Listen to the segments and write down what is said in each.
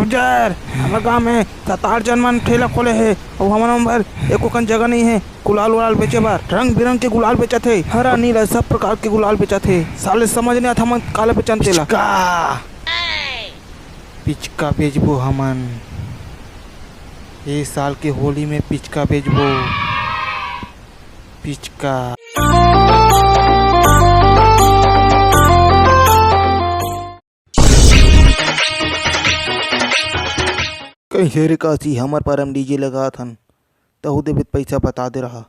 गुजर हमारे गाँव में 7-8 जन मन ठेला खोले है और हमारे भर एको कन जगह नहीं है गुलाल उलाल बेचे बार। रंग बिरंग के गुलाल बेचा थे, हरा नीला सब प्रकार के गुलाल बेचा थे। साले समझ नहीं आता हमन काले बेचन तेला पिचका बेचबो हमन। इस साल के होली में पिचका बेचबो पिचका। कैसे रे काशी हमार पारम डीजे लगा थन तहु देवित पैसा बता दे रहा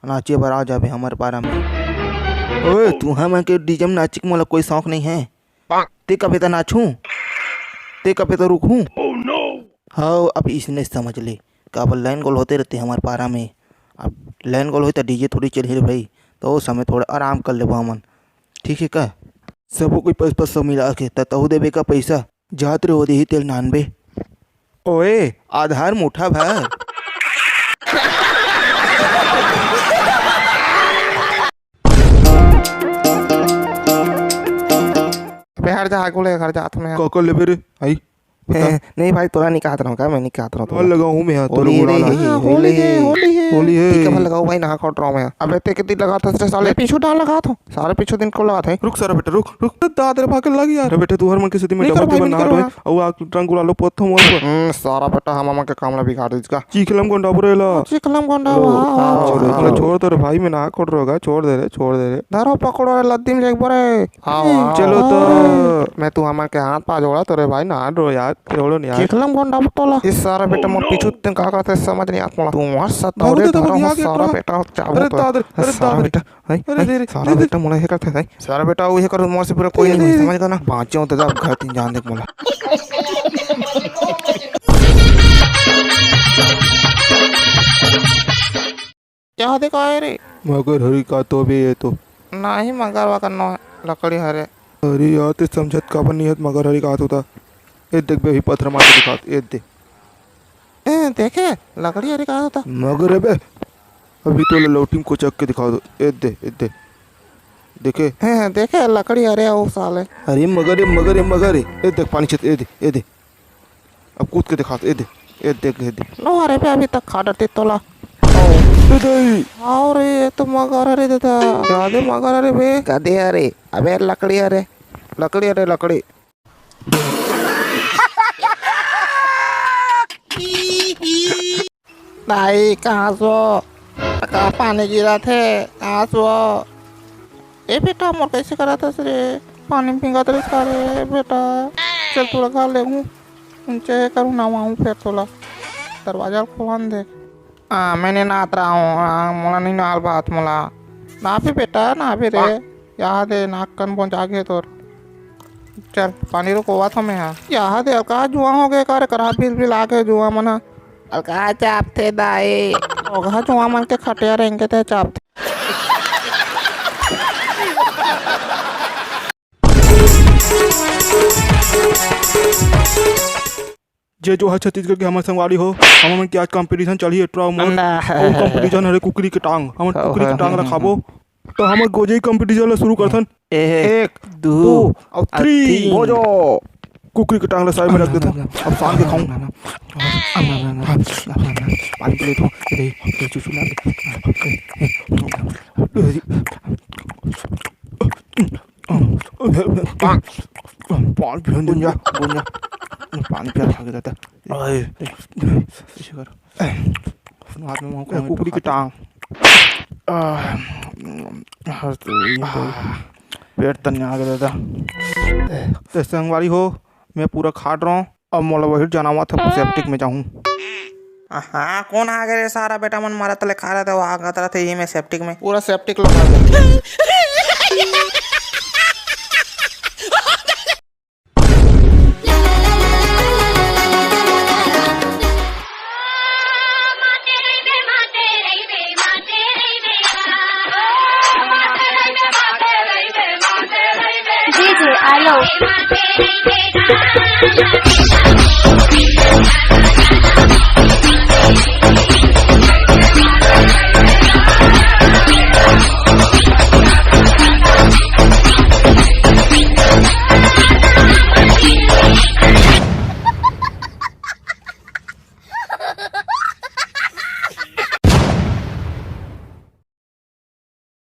नाचे बर आ जाबे हमार पारम में। ओए तू हम के डीजे में नाचे के मोला कोई शौक नहीं है। ते कबे तो नाचूं ते कबे तो रुकूं। हाँ अब इसने समझ ले काबल लाइन गोल होते रहते हमारे पारा में। अब लाइन गोल हो तो डीजे थोड़ी चल भाई तो उस समय थोड़ा आराम कर ले हमन। ठीक है का सबको कोई 500 मिला के तहु देवे का पैसा जात रे हो दे ही तेल 99। ओए आधार मुठा भर बिहार जा आगो ले घर जात में कोको ले बेरे आई नहीं भाई तोरा नहीं कहत रहा का मैं नहीं कहत रहा तो लगाऊं मैं तोरा होली है ठीक है लगाऊं भाई ना काट रहा हूं मैं। अबे ते कितनी लगा था साले पीछू डाल लगा था सारे पीछू दिन को लगा था। रुक सारा बेटा रुक दादर भाग लग यार बेटे तू हर मन के स्थिति में डबल बना रहा है और आ रंग गुलालो पोथो मोर सारा बेटा हम मामा के काम ला बिगाड़ दे इसका। चीखलम गोंडा बुरेला चीखलम गोंडा वाह छोड़ दे भाई मैं ना काट रहा छोड़ दे रे धरो पकड़ो लद्दी में एक बारे चलो तो मैं तू हमारे के हाथ पा जोड़ा तेरे भाई ना रो यार चिखलम गोंडा बतोला इस सारा बेटा मोर पीछू तें का करते समझ नहीं आता तू वहां सताओ सारा बेटा सारा बेटा सारा बेटा मोला हे करते है सारा बेटा वो हे कर मोर से पूरा कोई नहीं समझ का ना बाँचो तो जब घर तीन जान देख मोला। क्या देखा है रे मगर हरी का तो भी ये तो नहीं मगर वकर नो लकड़ी हरे हरी यार ते समझत का बनियत मगर हरी का होता ये देख बे पत्थर मार के दिखात ये दे देखे लकड़ी हरी का होता मगर है बे अभी तो लौटिंग को चक के दिखा दो ये दे देखे देखे लकड़ी हरे वो साले अरे मगर ये देख पानी छत ये दे अब कूद के दिखा ये देख लो अरे बे अभी तक खा डरते तोला और ये तो मगर हरे दादा ज्यादा मगर हरे बे गधे हरे अबे लकड़ी हरे लकड़ी भाई कहाँ सो कहाँ पानी गिरा थे कहाँ सो ए बेटा मोर कैसे करा था रे पानी पीगा तो सारे बेटा चल थोड़ा खा ले ऊंचे करूँ ना वहाँ फिर थोड़ा दरवाजा खोल दे। मैंने नात रहा हूँ मोला नहीं नाल बात मोला ना भी बेटा ना भी रे याद है नाक कन पहुँचा के तो चल पानी रुकोवा था मैं यहाँ दे अलका जुआ हो गए कर करा बिल आके जुआ मना अलका चापते दाए ओगा जुआ मन के खटिया रहेंगे थे चापते जे जो है छत्तीसगढ़ के हमारे संगवारी हो हम क्या कंपटीशन चलिए कंपटीशन हरे कुकरी के टांग हम कुकरी के टांग रखाबो तो हम गोजे कंपटीशन शुरू करथन 1 2 और 3 हो जो कुकरी के टांग साइड में रख देता अब शाम के खाऊं पानी पी लेता हूं ये चूचू ला पानी पी दुनिया पानी प्यार खा के जाता है ऐसे कर हाथ में कुकरी की टांग पेट तन्ने आ गया था संगवारी हो मैं पूरा खाट रहा हूँ अब मोला वही जाना हुआ था सेप्टिक में जाऊँ। हाँ कौन आ गए सारा बेटा मन मारा तले खा रहा था वो आ गया था ये मैं सेप्टिक में पूरा सेप्टिक लगा I know.